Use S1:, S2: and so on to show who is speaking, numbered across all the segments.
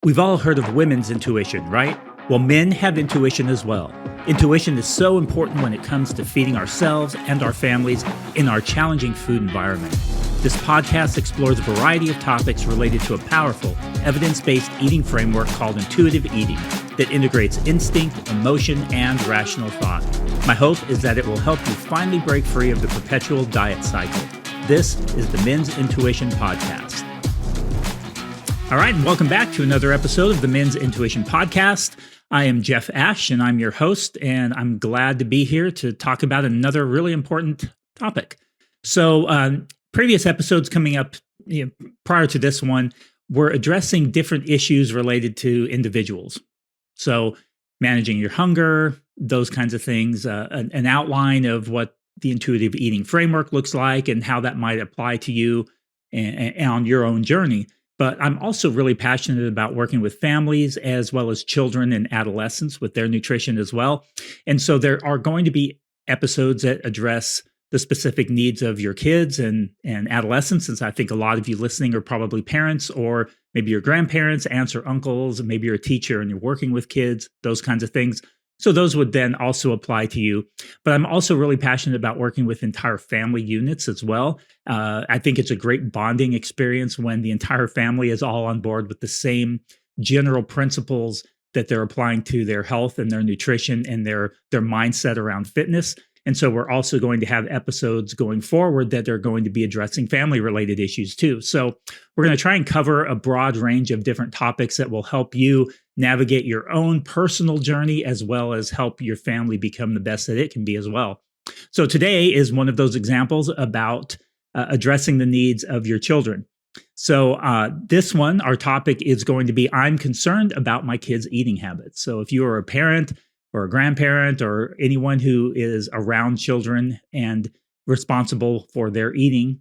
S1: We've all heard of women's intuition, right? Well, men have intuition as well. Intuition is so important when it comes to feeding ourselves and our families in our challenging food environment. This podcast explores a variety of topics related to a powerful, evidence-based eating framework called intuitive eating that integrates instinct, emotion, and rational thought. My hope is that it will help you finally break free of the perpetual diet cycle. This is the Men's Intuition Podcast. All right, and welcome back to another episode of the Men's Intuition Podcast. I am Jeff Ash, and I'm your host, and I'm glad to be here to talk about another really important topic. So, previous episodes coming up prior to this one, we're addressing different issues related to individuals. So, managing your hunger, those kinds of things, an outline of what the intuitive eating framework looks like and how that might apply to you and on your own journey. But I'm also really passionate about working with families as well as children and adolescents with their nutrition as well. And so there are going to be episodes that address the specific needs of your kids and adolescents, since I think a lot of you listening are probably parents or maybe your grandparents, aunts or uncles, and maybe you're a teacher and you're working with kids, those kinds of things. So those would then also apply to you. But I'm also really passionate about working with entire family units as well. I think it's a great bonding experience when the entire family is all on board with the same general principles that they're applying to their health and their nutrition and their mindset around fitness. And so we're also going to have episodes going forward that are going to be addressing family-related issues too. So we're going to try and cover a broad range of different topics that will help you navigate your own personal journey as well as help your family become the best that it can be as well. So today is one of those examples about addressing the needs of your children. So this one, our topic is going to be, I'm concerned about my kids' eating habits. So if you are a parent or a grandparent or anyone who is around children and responsible for their eating,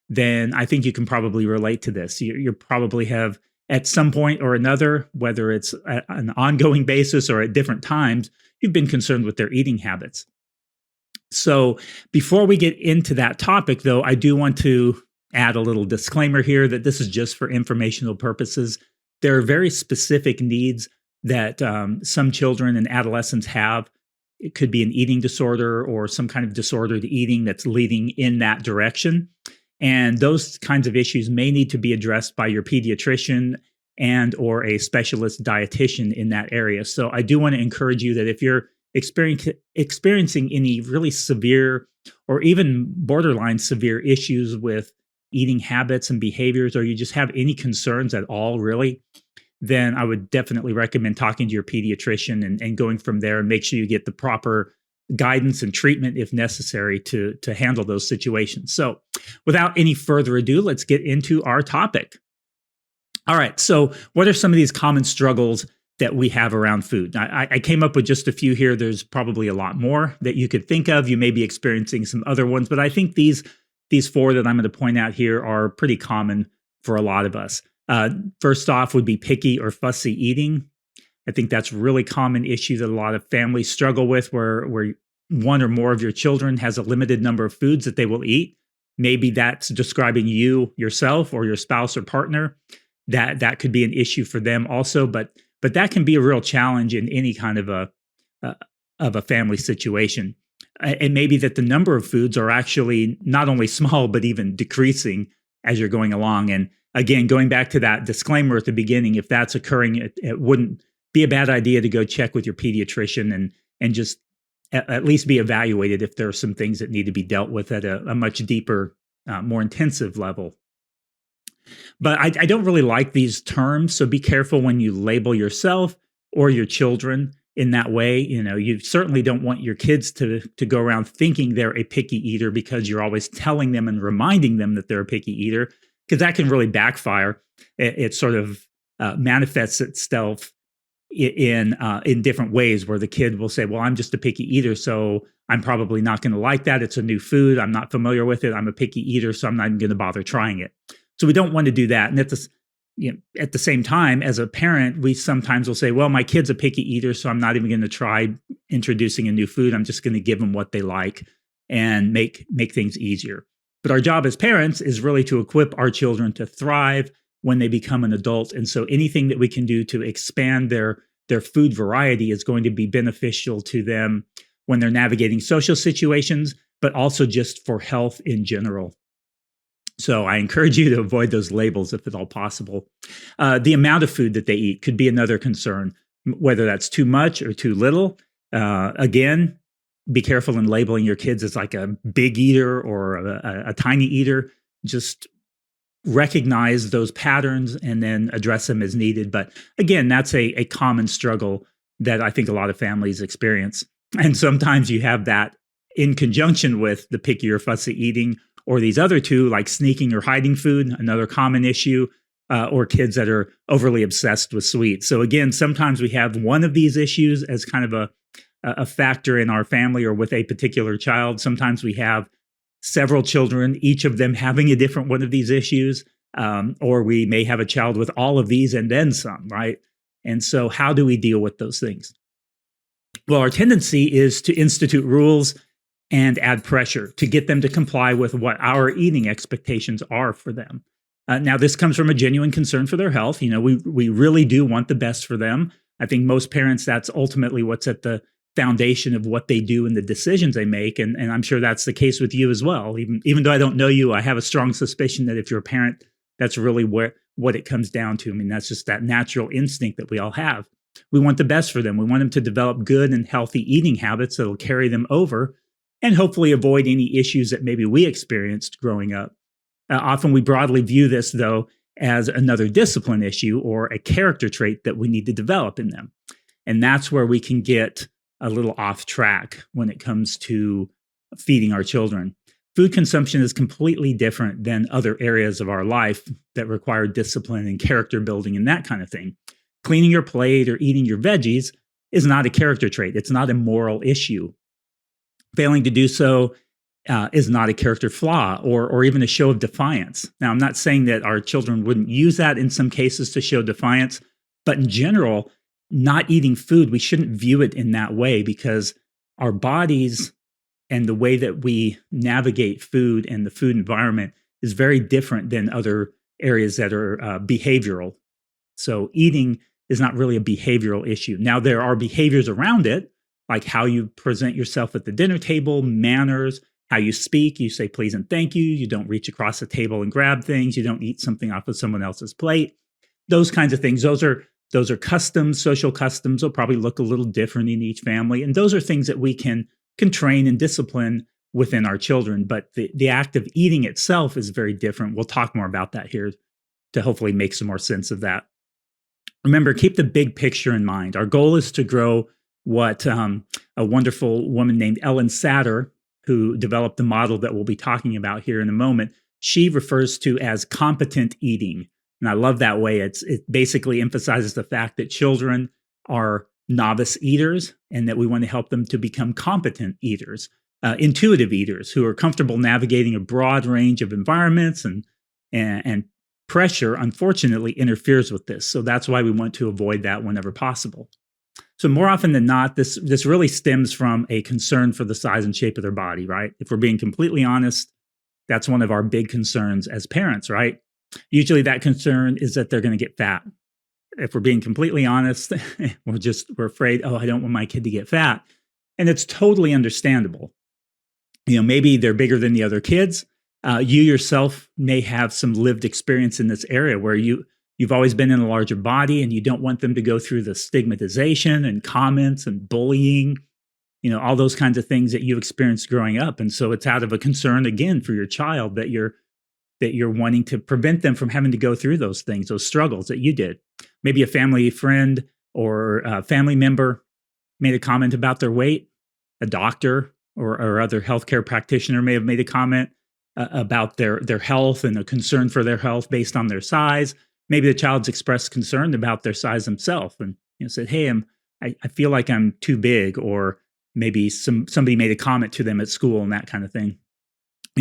S1: then I think you can probably relate to this. You probably have at some point or another, whether it's an ongoing basis or at different times, you've been concerned with their eating habits. So before we get into that topic, though, I do want to add a little disclaimer here that this is just for informational purposes. There are very specific needs that some children and adolescents have. It could be an eating disorder or some kind of disordered eating that's leading in that direction. And those kinds of issues may need to be addressed by your pediatrician and or a specialist dietitian in that area. So I do want to encourage you that if you're experiencing any really severe or even borderline severe issues with eating habits and behaviors, or you just have any concerns at all, really, then I would definitely recommend talking to your pediatrician and going from there and make sure you get the proper guidance and treatment if necessary to handle those situations. So without any further ado, let's get into our topic. All right, so what are some of these common struggles that we have around food? I came up with just a few here. There's probably a lot more that you could think of. You may be experiencing some other ones, but I think these four that I'm going to point out here are pretty common for a lot of us. First off would be picky or fussy eating. I think that's a really common issue that a lot of families struggle with, where one or more of your children has a limited number of foods that they will eat. Maybe that's describing you, yourself, or your spouse or partner. That could be an issue for them also, but that can be a real challenge in any kind of a family situation. It may be that the number of foods are actually not only small, but even decreasing as you're going along. And again, going back to that disclaimer at the beginning, if that's occurring, it wouldn't be a bad idea to go check with your pediatrician and just at least be evaluated if there are some things that need to be dealt with at a much deeper, more intensive level. But I don't really like these terms, so be careful when you label yourself or your children in that way. You certainly don't want your kids to go around thinking they're a picky eater because you're always telling them and reminding them that they're a picky eater, because that can really backfire. It sort of manifests itself in different ways, where the kid will say, well, I'm just a picky eater, so I'm probably not going to like that. It's a new food. I'm not familiar with it. I'm a picky eater, so I'm not even going to bother trying it. So we don't want to do that. And at the same time, as a parent, we sometimes will say, well, my kid's a picky eater, so I'm not even going to try introducing a new food. I'm just going to give them what they like and make things easier. But our job as parents is really to equip our children to thrive when they become an adult. And so anything that we can do to expand their food variety is going to be beneficial to them when they're navigating social situations, but also just for health in general. So I encourage you to avoid those labels if at all possible. The amount of food that they eat could be another concern, whether that's too much or too little. Again, be careful in labeling your kids as like a big eater or a tiny eater. Just recognize those patterns and then address them as needed. But again, that's a common struggle that I think a lot of families experience. And sometimes you have that in conjunction with the picky or fussy eating, or these other two, like sneaking or hiding food, another common issue, or kids that are overly obsessed with sweets. So again, sometimes we have one of these issues as kind of a factor in our family or with a particular child. Sometimes we have several children, each of them having a different one of these issues, or we may have a child with all of these and then some, right? And so how do we deal with those things? Well, our tendency is to institute rules and add pressure to get them to comply with what our eating expectations are for them. Now, this comes from a genuine concern for their health. We really do want the best for them. I think most parents, that's ultimately what's at the foundation of what they do and the decisions they make. And I'm sure that's the case with you as well. Even though I don't know you, I have a strong suspicion that if you're a parent, that's really what it comes down to. I mean, that's just that natural instinct that we all have. We want the best for them. We want them to develop good and healthy eating habits that'll carry them over and hopefully avoid any issues that maybe we experienced growing up. Often we broadly view this, though, as another discipline issue or a character trait that we need to develop in them. And that's where we can get a little off track when it comes to feeding our children. Food consumption is completely different than other areas of our life that require discipline and character building and that kind of thing. Cleaning your plate or eating your veggies is not a character trait. It's not a moral issue. Failing to do so is not a character flaw or even a show of defiance. Now, I'm not saying that our children wouldn't use that in some cases to show defiance, but in general, not eating food, we shouldn't view it in that way because our bodies and the way that we navigate food and the food environment is very different than other areas that are behavioral. So eating is not really a behavioral issue. Now, there are behaviors around it, like how you present yourself at the dinner table, manners, how you speak. You say please and thank you. You don't reach across the table and grab things. You don't eat something off of someone else's plate. Those kinds of things. Those are customs, social customs. Will probably look a little different in each family. And those are things that we can train and discipline within our children. But the act of eating itself is very different. We'll talk more about that here to hopefully make some more sense of that. Remember, keep the big picture in mind. Our goal is to grow what a wonderful woman named Ellen Satter, who developed the model that we'll be talking about here in a moment, she refers to as competent eating. And I love that way. It basically emphasizes the fact that children are novice eaters and that we want to help them to become competent eaters, intuitive eaters who are comfortable navigating a broad range of environments and pressure, unfortunately, interferes with this. So that's why we want to avoid that whenever possible. So more often than not, this really stems from a concern for the size and shape of their body, right? If we're being completely honest, that's one of our big concerns as parents, right? Usually that concern is that they're going to get fat. If we're being completely honest, we're afraid, oh, I don't want my kid to get fat. And it's totally understandable. Maybe they're bigger than the other kids. You yourself may have some lived experience in this area where you've always been in a larger body and you don't want them to go through the stigmatization and comments and bullying, all those kinds of things that you experienced growing up. And so it's out of a concern, again, for your child that you're wanting to prevent them from having to go through those things, those struggles that you did. Maybe a family friend or a family member made a comment about their weight. A doctor or other healthcare practitioner may have made a comment about their health and a concern for their health based on their size. Maybe the child's expressed concern about their size themselves and said, hey, I feel like I'm too big, or maybe somebody made a comment to them at school and that kind of thing.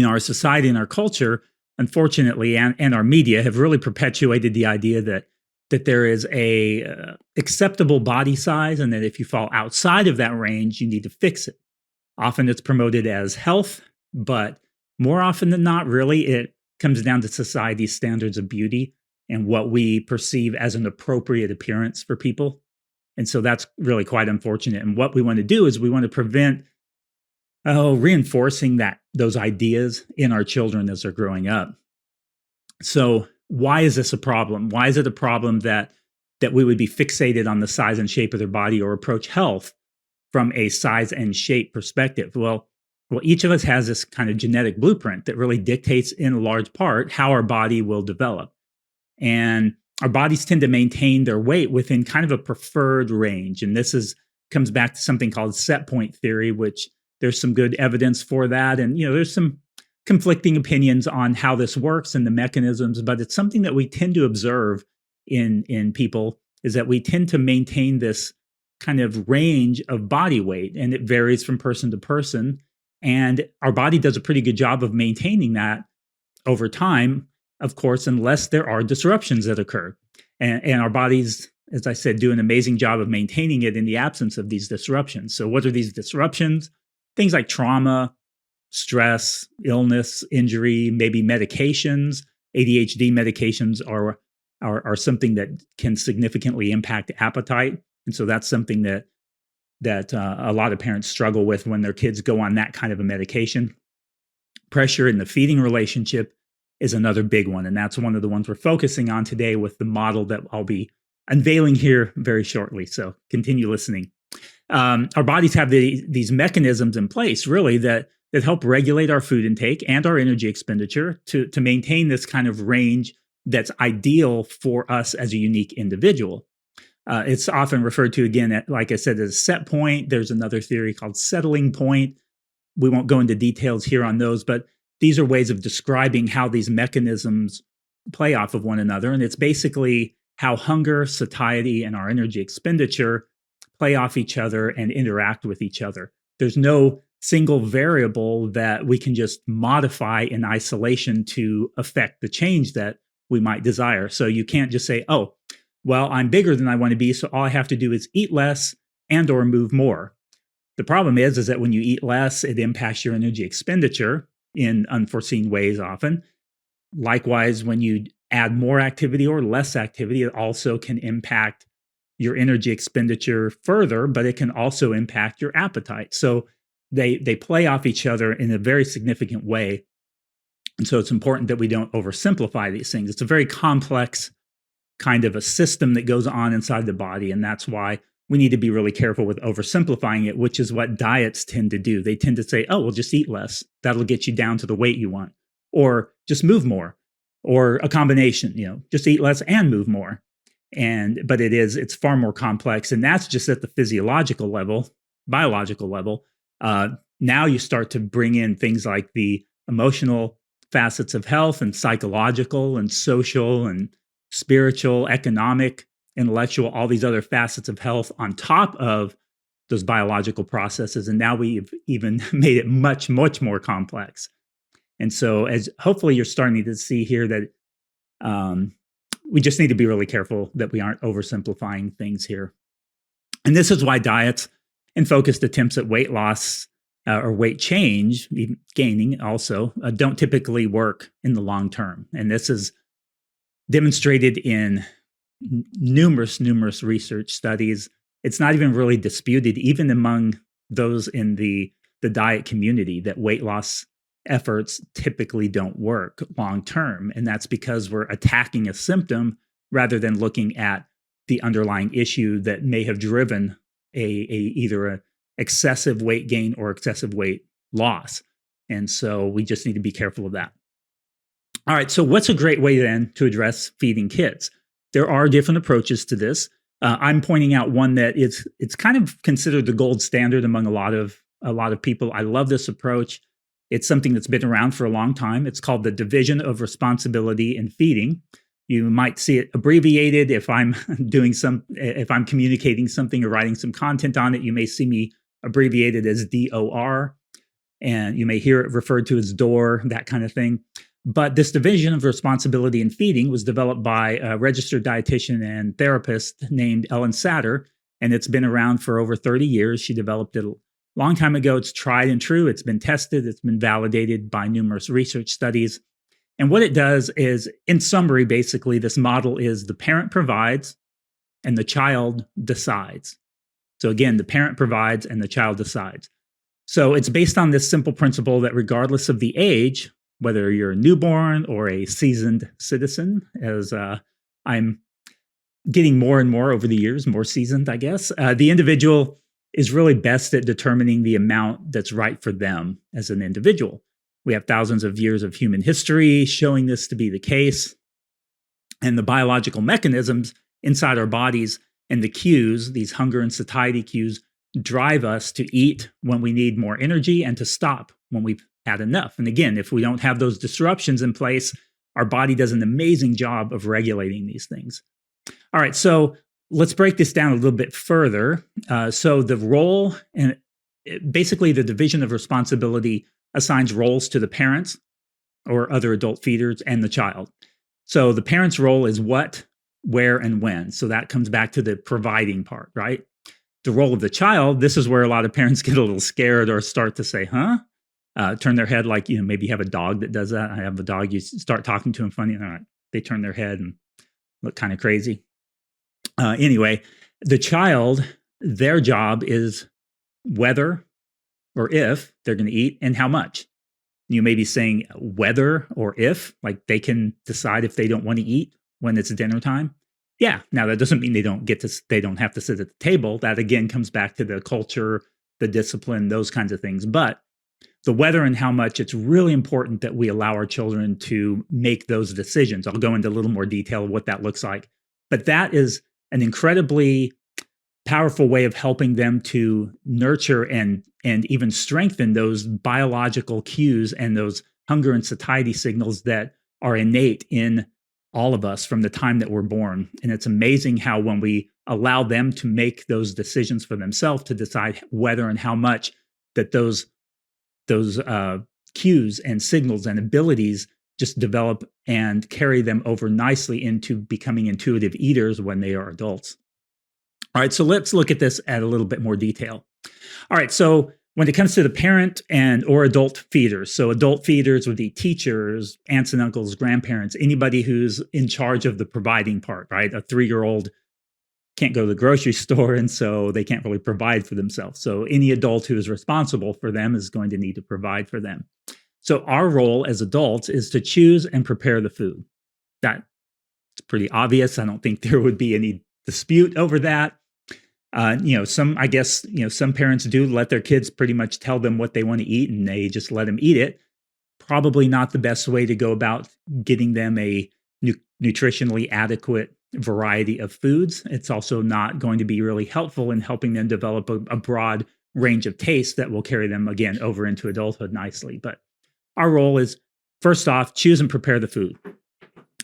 S1: Our society and our culture, unfortunately, and our media have really perpetuated the idea that there is a acceptable body size and that if you fall outside of that range, you need to fix it. Often it's promoted as health, but more often than not, really, it comes down to society's standards of beauty. and what we perceive as an appropriate appearance for people. And so that's really quite unfortunate. And what we want to do is we want to prevent reinforcing those ideas in our children as they're growing up. So why is this a problem? Why is it a problem that we would be fixated on the size and shape of their body or approach health from a size and shape perspective? Well, each of us has this kind of genetic blueprint that really dictates in large part how our body will develop. And our bodies tend to maintain their weight within kind of a preferred range. And this comes back to something called set point theory, which there's some good evidence for that. And, there's some conflicting opinions on how this works and the mechanisms, but it's something that we tend to observe in people, is that we tend to maintain this kind of range of body weight, and it varies from person to person. And our body does a pretty good job of maintaining that over time, of course, unless there are disruptions that occur. And our bodies, as I said, do an amazing job of maintaining it in the absence of these disruptions. So what are these disruptions? Things like trauma, stress, illness, injury, maybe medications. ADHD medications are something that can significantly impact appetite. And so that's something that a lot of parents struggle with when their kids go on that kind of a medication. Pressure in the feeding relationship is another big one. And that's one of the ones we're focusing on today with the model that I'll be unveiling here very shortly. So continue listening. Our bodies have these mechanisms in place, really, that help regulate our food intake and our energy expenditure to maintain this kind of range that's ideal for us as a unique individual. It's often referred to, again, like I said, as a set point. There's another theory called settling point. We won't go into details here on those, but these are ways of describing how these mechanisms play off of one another. And it's basically how hunger, satiety, and our energy expenditure play off each other and interact with each other. There's no single variable that we can just modify in isolation to affect the change that we might desire. So you can't just say, oh, well, I'm bigger than I want to be, so all I have to do is eat less and or move more. The problem is that when you eat less, it impacts your energy expenditure in unforeseen ways often. Likewise, when you add more activity or less activity, it also can impact your energy expenditure further, but it can also impact your appetite. So they play off each other in a very significant way. And so it's important that we don't oversimplify these things. It's a very complex kind of a system that goes on inside the body. And that's why we need to be really careful with oversimplifying it, which is what diets tend to do. They tend to say, oh, well, just eat less. That'll get you down to the weight you want. Or just move more. Or a combination, just eat less and move more. But it's far more complex. And that's just at the physiological level, biological level. Now you start to bring in things like the emotional facets of health and psychological and social and spiritual, economic, intellectual, all these other facets of health on top of those biological processes. And now we've even made it much, much more complex. And so as hopefully you're starting to see here that we just need to be really careful that we aren't oversimplifying things here. And this is why diets and focused attempts at weight loss or weight change, even gaining also, don't typically work in the long term. And this is demonstrated in numerous research studies. It's not even really disputed, even among those in the diet community, that weight loss efforts typically don't work long term. And that's because we're attacking a symptom rather than looking at the underlying issue that may have driven either a excessive weight gain or excessive weight loss. And so we just need to be careful of that. All right, so what's a great way then to address feeding kids? There are different approaches to this. I'm pointing out one that it's kind of considered the gold standard among a lot of people. I love this approach. It's something that's been around for a long time. It's called the division of responsibility in feeding. You might see it abbreviated if I'm communicating something or writing some content on it. You may see me abbreviated as DOR, and you may hear it referred to as DOR, that kind of thing. But this division of responsibility in feeding was developed by a registered dietitian and therapist named Ellen Satter, and it's been around for over 30 years. She developed it a long time ago. It's tried and true. It's been tested. It's been validated by numerous research studies. And what it does is, in summary, basically, this model is the parent provides and the child decides. So again, the parent provides and the child decides. So it's based on this simple principle that regardless of the age, whether you're a newborn or a seasoned citizen, as I'm getting more and more over the years, more seasoned, I guess, the individual is really best at determining the amount that's right for them as an individual. We have thousands of years of human history showing this to be the case. And the biological mechanisms inside our bodies and the cues, these hunger and satiety cues, drive us to eat when we need more energy and to stop when we've had enough. And again, if we don't have those disruptions in place, our body does an amazing job of regulating these things. All right, so let's break this down a little bit further. So the role and basically the division of responsibility assigns roles to the parents or other adult feeders and the child. So the parent's role is what, where, and when. So that comes back to the providing part, right? The role of the child, this is where a lot of parents get a little scared or start to say, huh? Turn their head like, maybe you have a dog that does that. I have a dog, you start talking to them funny, and they turn their head and look kind of crazy. Anyway, the child, their job is whether or if they're going to eat and how much. You may be saying whether or if, like they can decide if they don't want to eat when it's dinner time. Yeah. Now that doesn't mean they don't have to sit at the table. That again comes back to the culture, the discipline, those kinds of things. But the whether and how much, it's really important that we allow our children to make those decisions. I'll go into a little more detail of what that looks like. But that is an incredibly powerful way of helping them to nurture and even strengthen those biological cues and those hunger and satiety signals that are innate in all of us from the time that we're born. And it's amazing how when we allow them to make those decisions for themselves to decide whether and how much, that those cues and signals and abilities just develop and carry them over nicely into becoming intuitive eaters when they are adults. All right, so let's look at this at a little bit more detail. All right, so when it comes to the parent or adult feeders, so adult feeders would be teachers, aunts and uncles, grandparents, anybody who's in charge of the providing part, right? A 3-year-old can't go to the grocery store, and so they can't really provide for themselves. So any adult who is responsible for them is going to need to provide for them. So our role as adults is to choose and prepare the food. That's pretty obvious. I don't think there would be any dispute over that. Some parents do let their kids pretty much tell them what they want to eat and they just let them eat it. Probably not the best way to go about getting them a nutritionally adequate variety of foods. It's also not going to be really helpful in helping them develop a broad range of tastes that will carry them, again, over into adulthood nicely. But our role is, first off, choose and prepare the food.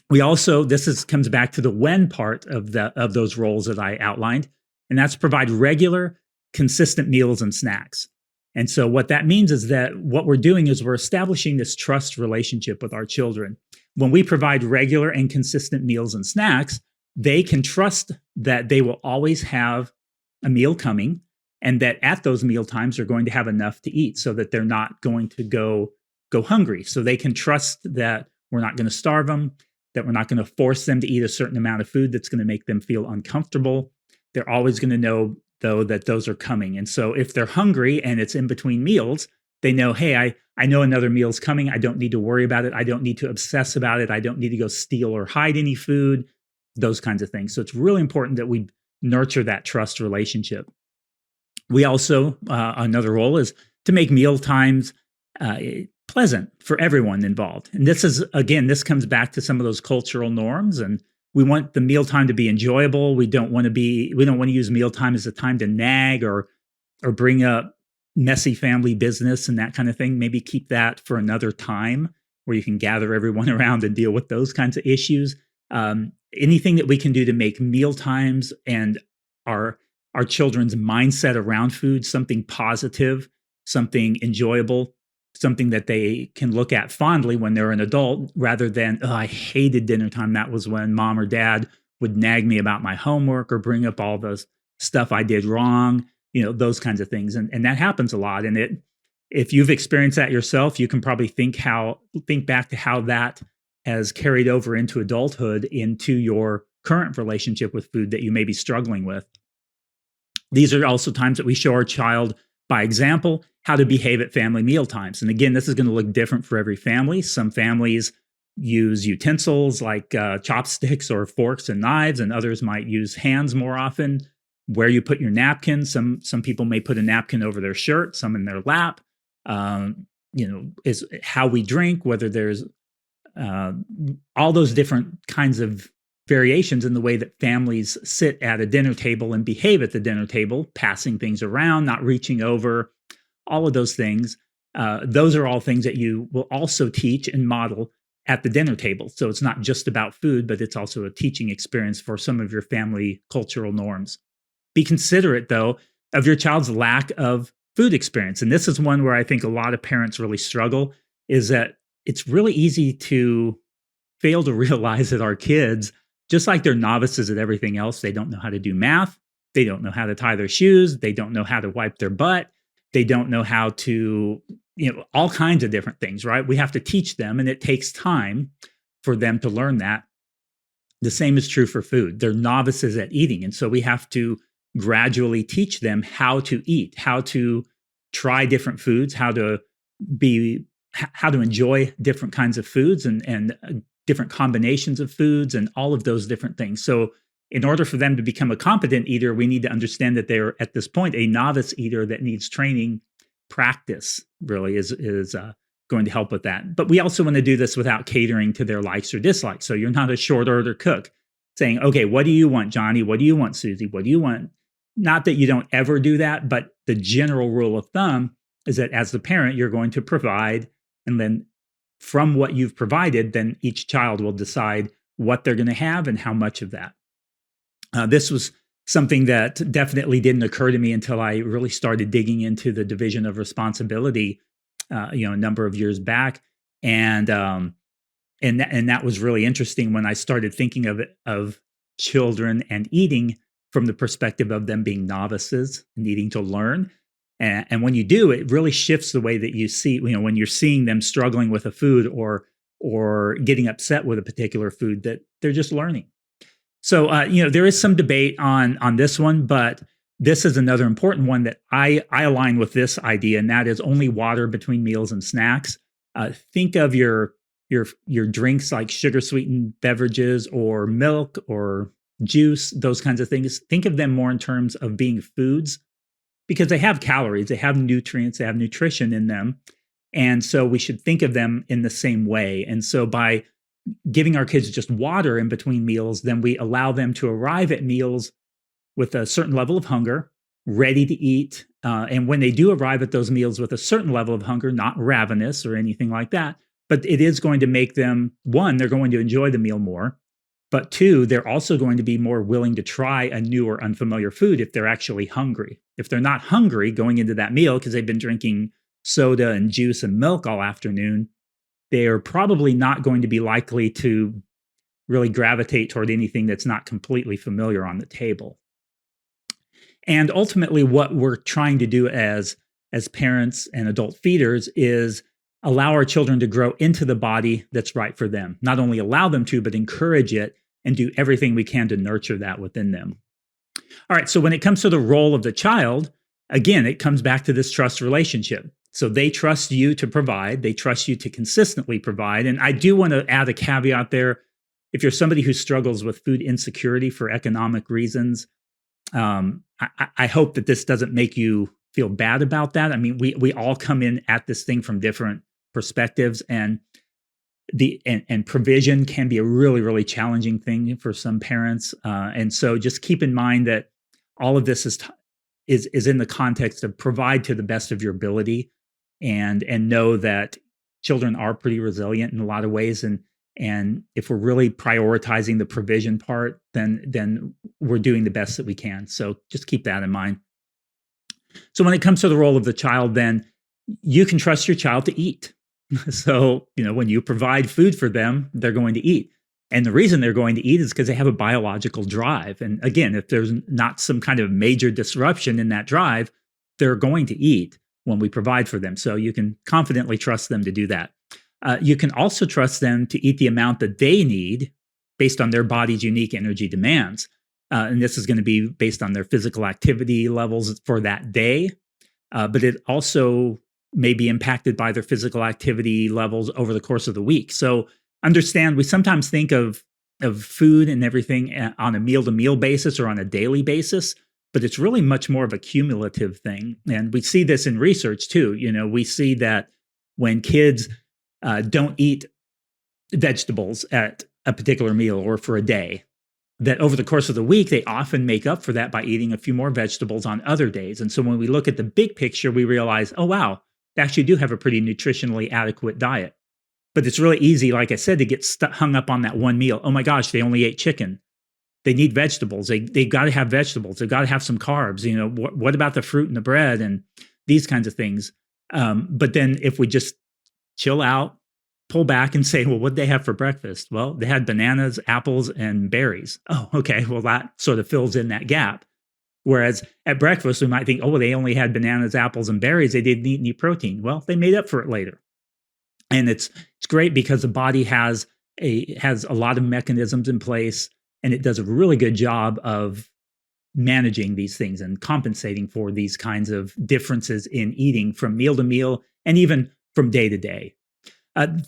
S1: We also, comes back to the when part of those roles that I outlined, and that's provide regular, consistent meals and snacks. And so what that means is that what we're doing is we're establishing this trust relationship with our children. When we provide regular and consistent meals and snacks, they can trust that they will always have a meal coming and that at those meal times they're going to have enough to eat so that they're not going to go hungry. So they can trust that we're not going to starve them, that we're not going to force them to eat a certain amount of food that's going to make them feel uncomfortable. They're always going to know, though, that those are coming. And so if they're hungry and it's in between meals, they know, hey, I know another meal's coming. I don't need to worry about it. I don't need to obsess about it. I don't need to go steal or hide any food, those kinds of things. So it's really important that we nurture that trust relationship. We also, another role is to make meal times pleasant for everyone involved. And this comes back to some of those cultural norms, and we want the mealtime to be enjoyable. We don't want to use mealtime as a time to nag or bring up messy family business and that kind of thing. Maybe keep that for another time where you can gather everyone around and deal with those kinds of issues. Anything that we can do to make mealtimes and our children's mindset around food something positive, something enjoyable, something that they can look at fondly when they're an adult, rather than, oh, I hated dinner time. That was when mom or dad would nag me about my homework or bring up all the stuff I did wrong, those kinds of things. And that happens a lot. And if you've experienced that yourself, you can probably think back to how that has carried over into adulthood, into your current relationship with food that you may be struggling with. These are also times that we show our child by example how to behave at family meal times. And again, this is going to look different for every family. Some families use utensils like chopsticks or forks and knives, and others might use hands more often. Where you put your napkin, some people may put a napkin over their shirt, some in their lap. Is how we drink, whether there's all those different kinds of variations in the way that families sit at a dinner table and behave at the dinner table, passing things around, not reaching over, all of those things. Those are all things that you will also teach and model at the dinner table. So it's not just about food, but it's also a teaching experience for some of your family cultural norms. Be considerate, though, of your child's lack of food experience. And this is one where I think a lot of parents really struggle, is that it's really easy to fail to realize that our kids, just like they're novices at everything else, they don't know how to do math, they don't know how to tie their shoes, they don't know how to wipe their butt, they don't know how to, all kinds of different things, right? We have to teach them, and it takes time for them to learn that. The same is true for food. They're novices at eating, and so we have to gradually teach them how to eat, how to try different foods, how to enjoy different kinds of foods and different combinations of foods and all of those different things. So in order for them to become a competent eater, we need to understand that they're at this point a novice eater that needs training. Practice really is going to help with that. But we also want to do this without catering to their likes or dislikes. So you're not a short order cook saying, okay, what do you want, Johnny? What do you want, Susie? What do you want? Not that you don't ever do that, but the general rule of thumb is that as the parent, you're going to provide, and then from what you've provided, then each child will decide what they're going to have and how much of that. This was something that definitely didn't occur to me until I really started digging into the division of responsibility, a number of years back, and that was really interesting when I started thinking of children and eating from the perspective of them being novices, needing to learn. And when you do, it really shifts the way that you see, when you're seeing them struggling with a food or getting upset with a particular food, that they're just learning. So, there is some debate on this one, but this is another important one that I align with this idea, and that is only water between meals and snacks. Think of your drinks like sugar-sweetened beverages or milk or juice, those kinds of things. Think of them more in terms of being foods, because they have calories, they have nutrients, they have nutrition in them. And so we should think of them in the same way. And so by giving our kids just water in between meals, then we allow them to arrive at meals with a certain level of hunger, ready to eat. And when they do arrive at those meals with a certain level of hunger, not ravenous or anything like that, but it is going to make them, one, they're going to enjoy the meal more. But two, they're also going to be more willing to try a new or unfamiliar food if they're actually hungry. If they're not hungry going into that meal because they've been drinking soda and juice and milk all afternoon, they are probably not going to be likely to really gravitate toward anything that's not completely familiar on the table. And ultimately, what we're trying to do as parents and adult feeders is allow our children to grow into the body that's right for them. Not only allow them to, but encourage it and do everything we can to nurture that within them. All right, so when it comes to the role of the child, again, it comes back to this trust relationship. So they trust you to provide, they trust you to consistently provide. And I do want to add a caveat there. If you're somebody who struggles with food insecurity for economic reasons, I hope that this doesn't make you feel bad about that. I mean, we all come in at this thing from different perspectives, and provision can be a really, really challenging thing for some parents. And so just keep in mind that all of this is in the context of provide to the best of your ability, and know that children are pretty resilient in a lot of ways. And if we're really prioritizing the provision part, then we're doing the best that we can. So just keep that in mind. So when it comes to the role of the child, then you can trust your child to eat. So, when you provide food for them, they're going to eat. And the reason they're going to eat is because they have a biological drive. And again, if there's not some kind of major disruption in that drive, they're going to eat when we provide for them. So you can confidently trust them to do that. You can also trust them to eat the amount that they need based on their body's unique energy demands. And this is going to be based on their physical activity levels for that day. But it also may be impacted by their physical activity levels over the course of the week. So understand, we sometimes think of food and everything on a meal-to-meal basis or on a daily basis, but it's really much more of a cumulative thing. And we see this in research too. We see that when kids don't eat vegetables at a particular meal or for a day, that over the course of the week, they often make up for that by eating a few more vegetables on other days. And so when we look at the big picture, we realize, oh, wow, they actually do have a pretty nutritionally adequate diet. But it's really easy, like I said, to get hung up on that one meal. Oh my gosh, they only ate chicken. They need vegetables. They got to have vegetables. They've got to have some carbs. What about the fruit and the bread and these kinds of things? But then if we just chill out, pull back and say, well, what'd they have for breakfast? Well, they had bananas, apples, and berries. Oh, okay. Well, that sort of fills in that gap. Whereas at breakfast, we might think, oh, well, they only had bananas, apples, and berries. They didn't eat any protein. Well, they made up for it later. And it's great because the body has a lot of mechanisms in place, and it does a really good job of managing these things and compensating for these kinds of differences in eating from meal to meal and even from day to day.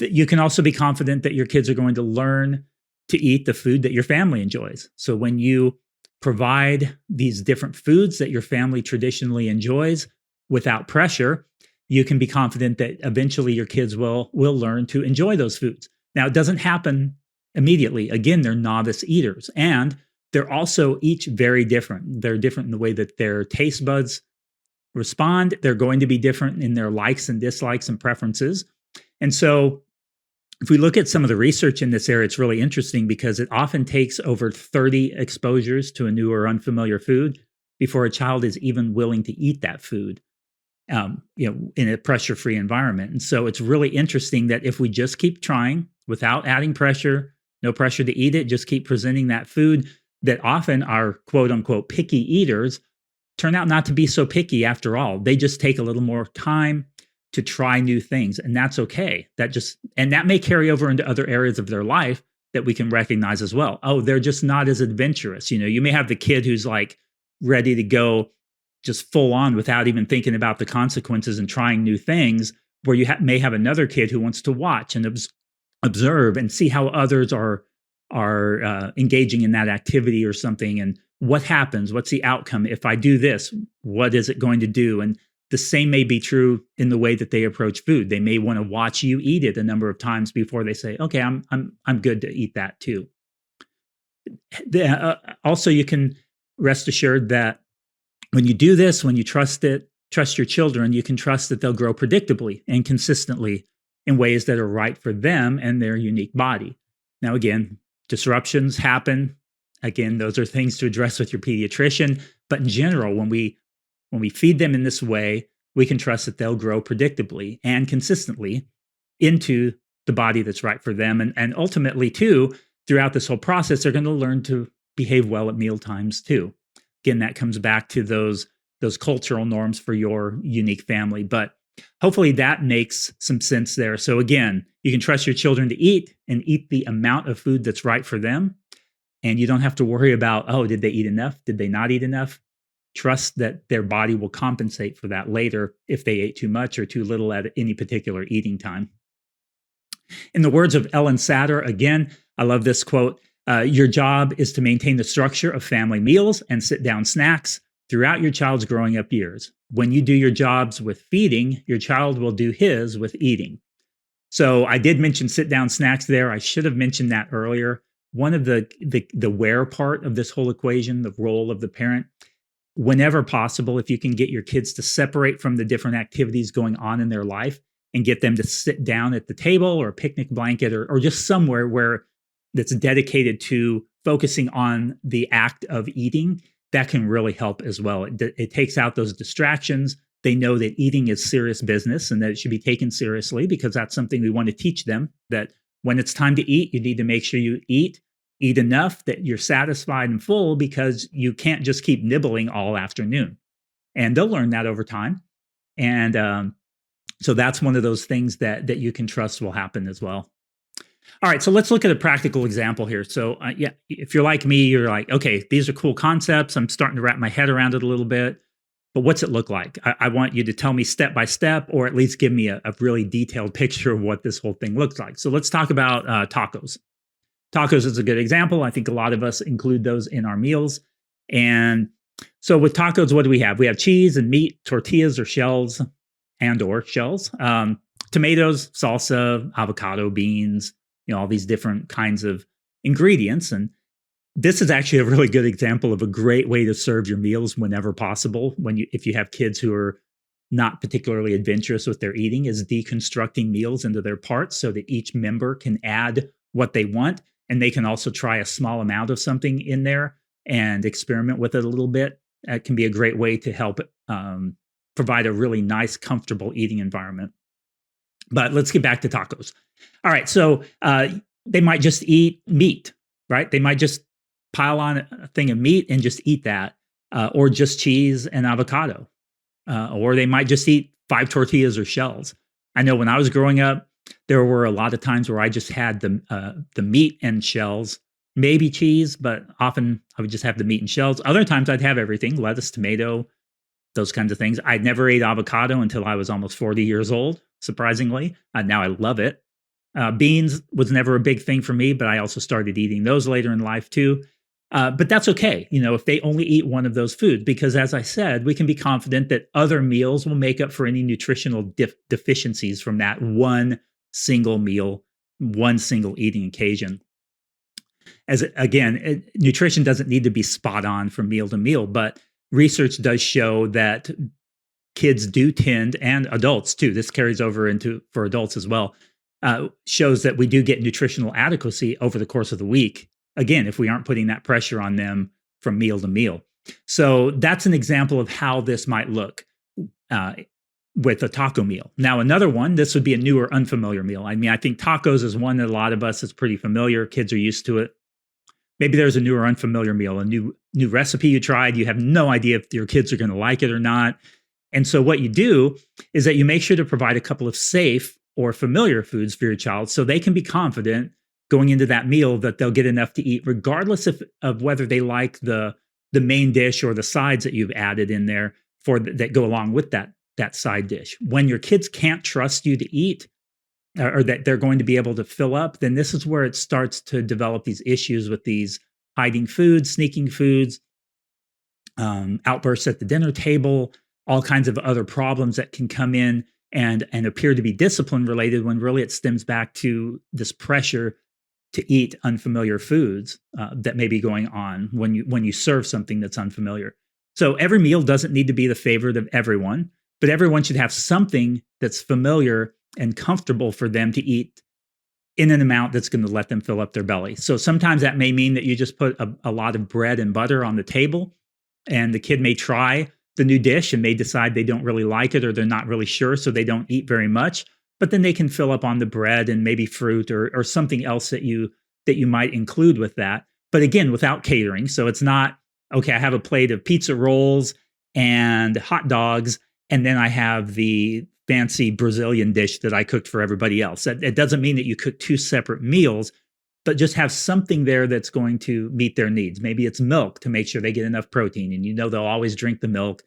S1: You can also be confident that your kids are going to learn to eat the food that your family enjoys. So when you provide these different foods that your family traditionally enjoys without pressure, you can be confident that eventually your kids will learn to enjoy those foods. Now, it doesn't happen immediately. Again, they're novice eaters, and they're also each very different. They're different in the way that their taste buds respond. They're going to be different in their likes and dislikes and preferences. And so if we look at some of the research in this area, it's really interesting because it often takes over 30 exposures to a new or unfamiliar food before a child is even willing to eat that food, in a pressure-free environment. And so it's really interesting that if we just keep trying without adding pressure, no pressure to eat it, just keep presenting that food, that often our quote-unquote picky eaters turn out not to be so picky after all. They just take a little more time to try new things, and that's okay. And that may carry over into other areas of their life that we can recognize as well. Oh, they're just not as adventurous. You may have the kid who's like ready to go just full on without even thinking about the consequences and trying new things, where you may have another kid who wants to watch and observe and see how others are engaging in that activity or something, and what happens, what's the outcome if I do this, what is it going to do? And the same may be true in the way that they approach food. They may want to watch you eat it a number of times before they say, "Okay, I'm good to eat that too." Also, you can rest assured that when you do this, when you trust your children, you can trust that they'll grow predictably and consistently in ways that are right for them and their unique body. Now, again, disruptions happen. Again, those are things to address with your pediatrician. But in general, when we feed them in this way, we can trust that they'll grow predictably and consistently into the body that's right for them. And ultimately, too, throughout this whole process, they're going to learn to behave well at mealtimes, too. Again, that comes back to those cultural norms for your unique family. But hopefully that makes some sense there. So again, you can trust your children to eat and eat the amount of food that's right for them. And you don't have to worry about, oh, did they eat enough? Did they not eat enough? Trust that their body will compensate for that later if they ate too much or too little at any particular eating time. In the words of Ellen Satter, again, I love this quote, your job is to maintain the structure of family meals and sit-down snacks throughout your child's growing up years. When you do your jobs with feeding, your child will do his with eating. So I did mention sit-down snacks there. I should have mentioned that earlier. One of the where part of this whole equation, the role of the parent, whenever possible, if you can get your kids to separate from the different activities going on in their life and get them to sit down at the table or a picnic blanket or just somewhere where that's dedicated to focusing on the act of eating, that can really help as well. It takes out those distractions. They know that eating is serious business and that it should be taken seriously, because that's something we want to teach them, that when it's time to eat, you need to make sure you eat enough that you're satisfied and full, because you can't just keep nibbling all afternoon. And they'll learn that over time. And So that's one of those things that you can trust will happen as well. All right, so let's look at a practical example here. So yeah, if you're like me, you're like, okay, these are cool concepts. I'm starting to wrap my head around it a little bit, but what's it look like? I want you to tell me step by step, or at least give me a really detailed picture of what this whole thing looks like. So let's talk about tacos. Tacos is a good example. I think a lot of us include those in our meals. And so with tacos, what do we have? We have cheese and meat, tortillas or shells, tomatoes, salsa, avocado, beans, all these different kinds of ingredients. And this is actually a really good example of a great way to serve your meals whenever possible. If you have kids who are not particularly adventurous with their eating, is deconstructing meals into their parts so that each member can add what they want. And they can also try a small amount of something in there and experiment with it a little bit. It can be a great way to help provide a really nice, comfortable eating environment. But let's get back to tacos. All right, so they might just eat meat, right? They might just pile on a thing of meat and just eat that, or just cheese and avocado. Or they might just eat 5 tortillas or shells. I know when I was growing up, there were a lot of times where I just had the meat and shells, maybe cheese, but often I would just have the meat and shells. Other times I'd have everything, lettuce, tomato, those kinds of things. I never ate avocado until I was almost 40 years old, surprisingly. Now I love it. Beans was never a big thing for me, but I also started eating those later in life too. But that's okay, if they only eat one of those foods, because as I said, we can be confident that other meals will make up for any nutritional deficiencies from that one single meal, one single eating occasion. Nutrition doesn't need to be spot on from meal to meal, but research does show that kids do tend, and adults too, this carries over for adults as well, shows that we do get nutritional adequacy over the course of the week. Again, if we aren't putting that pressure on them from meal to meal. So that's an example of how this might look with a taco meal. Now, another one, this would be a new or unfamiliar meal. I mean, I think tacos is one that a lot of us is pretty familiar. Kids are used to it. Maybe there's a new or unfamiliar meal, a new recipe you tried. You have no idea if your kids are going to like it or not. And so what you do is that you make sure to provide a couple of safe or familiar foods for your child so they can be confident going into that meal that they'll get enough to eat, regardless of whether they like the main dish or the sides that you've added in there that go along with that side dish. When your kids can't trust you to eat, or that they're going to be able to fill up, then this is where it starts to develop these issues with these hiding foods, sneaking foods, outbursts at the dinner table, all kinds of other problems that can come in and appear to be discipline related when really it stems back to this pressure to eat unfamiliar foods that may be going on when you serve something that's unfamiliar. So every meal doesn't need to be the favorite of everyone, but everyone should have something that's familiar and comfortable for them to eat in an amount that's going to let them fill up their belly. So sometimes that may mean that you just put a lot of bread and butter on the table, and the kid may try the new dish and may decide they don't really like it or they're not really sure, so they don't eat very much. But then they can fill up on the bread and maybe fruit or something else that you might include with that. But again, without catering. So it's not, okay, I have a plate of pizza rolls and hot dogs, and then I have the fancy Brazilian dish that I cooked for everybody else. It doesn't mean that you cook 2 separate meals, but just have something there that's going to meet their needs. Maybe it's milk to make sure they get enough protein, and they'll always drink the milk.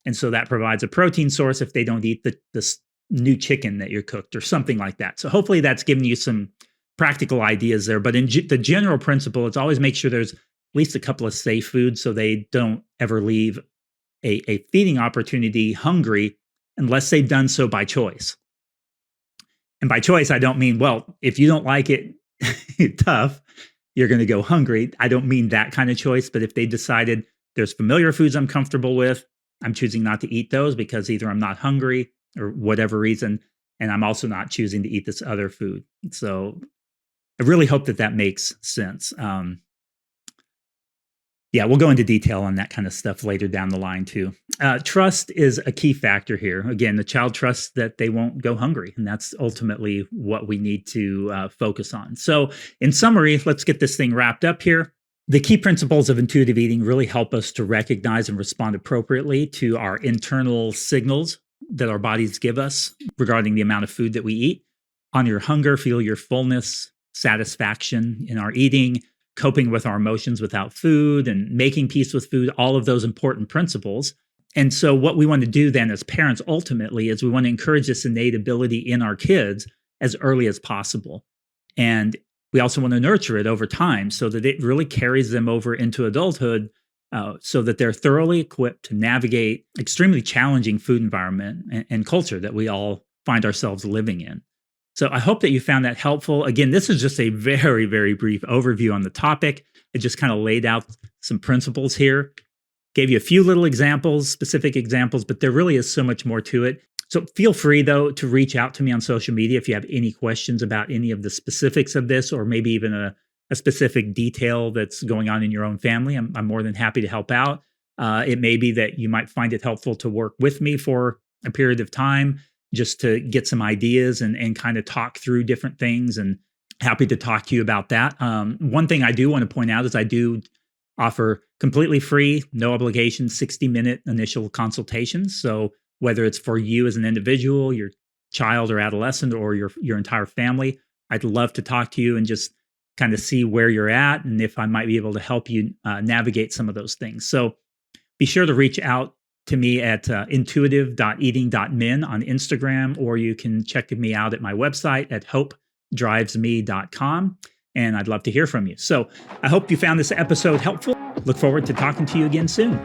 S1: And so that provides a protein source if they don't eat the new chicken that you're cooked or something like that. So hopefully that's giving you some practical ideas there. But in the general principle, it's always make sure there's at least a couple of safe foods so they don't ever leave a feeding opportunity hungry unless they've done so by choice. And by choice, I don't mean, well, if you don't like it tough, you're going to go hungry. I don't mean that kind of choice, but if they decided there's familiar foods I'm comfortable with, I'm choosing not to eat those because either I'm not hungry or whatever reason, and I'm also not choosing to eat this other food. So I really hope that makes sense. Yeah, we'll go into detail on that kind of stuff later down the line too. Trust is a key factor here. Again, the child trusts that they won't go hungry, and that's ultimately what we need to focus on. So in summary, let's get this thing wrapped up here. The key principles of intuitive eating really help us to recognize and respond appropriately to our internal signals that our bodies give us regarding the amount of food that we eat. Honor your hunger, feel your fullness, satisfaction in our eating, coping with our emotions without food, and making peace with food, all of those important principles. And so what we want to do then as parents ultimately is we want to encourage this innate ability in our kids as early as possible. And we also want to nurture it over time so that it really carries them over into adulthood, so that they're thoroughly equipped to navigate extremely challenging food environment and culture that we all find ourselves living in. So I hope that you found that helpful. Again, this is just a very, very brief overview on the topic. I just kind of laid out some principles here, gave you a few little examples, specific examples, but there really is so much more to it. So feel free, though, to reach out to me on social media if you have any questions about any of the specifics of this, or maybe even a specific detail that's going on in your own family. I'm more than happy to help out. It may be that you might find it helpful to work with me for a period of time just to get some ideas and kind of talk through different things, and happy to talk to you about that. One thing I do want to point out is I do offer completely free, no obligation, 60-minute initial consultations. So whether it's for you as an individual, your child or adolescent, or your entire family, I'd love to talk to you and just kind of see where you're at and if I might be able to help you navigate some of those things. So be sure to reach out to me at intuitive.eating.min on Instagram, or you can check me out at my website at hopedrivesme.com. And I'd love to hear from you. So I hope you found this episode helpful. Look forward to talking to you again soon.